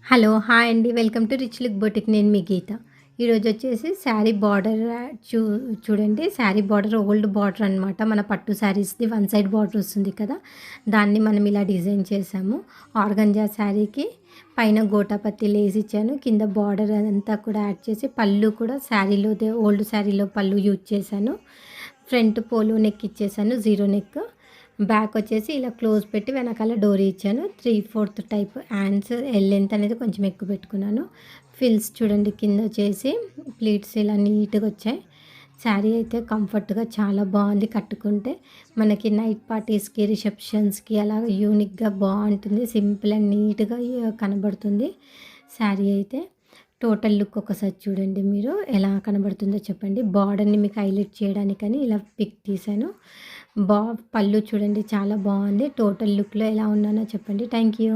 Hello! Hi అండి. Welcome to rich look boutique. నేను మీ గీత. ఈరోజు వచ్చేసి శారీ బార్డర్ చూడండి. శారీ బార్డర్ ఓల్డ్ బార్డర్ అనమాట. మన పట్టు శారీస్‌ది వన్ సైడ్ బార్డర్ వస్తుంది కదా! దాన్ని మనం ఇలా డిజైన్ చేసాము. ఆర్గంజా శారీకి పైన గోటాపత్తి లేస్ ఇచ్చాను. కింద బార్డర్ అదంతా కూడా యాడ్ చేసి పళ్ళు కూడా శారీలోదే ఓల్డ్ శారీలో పళ్ళు యూజ్ చేశాను. ఫ్రంట్ పోలో నెక్ ఇచ్చేసాను. Zero neck. బ్యాక్ వచ్చేసి ఇలా క్లోజ్ పెట్టి వెనకాల డోరీ ఇచ్చాను. 3/4 టైప్ హ్యాండ్స్ లెంత్ అనేది కొంచెం ఎక్కువ పెట్టుకున్నాను. ఫిల్స్ చూడండి కింద వచ్చేసి ప్లీట్స్ ఇలా నీట్‌గా వచ్చాయి. శారీ అయితే కంఫర్ట్‌గా చాలా బాగుంది కట్టుకుంటే. మనకి నైట్ పార్టీస్‌కి, రిసెప్షన్స్‌కి అలాగ యూనిక్‌గా బాగుంటుంది. సింపుల్ అండ్ నీట్‌గా కనబడుతుంది శారీ అయితే. టోటల్ లుక్ ఒకసారి చూడండి మీరు ఎలా కనబడుతుందో చెప్పండి. బార్డర్‌ని మీకు హైలైట్ చేయడానికని ఇలా పిక్ తీశాను. పళ్ళు చూడండి చాలా బాగుంది. టోటల్ లుక్‌లో ఎలా ఉన్నానో చెప్పండి. Thank you.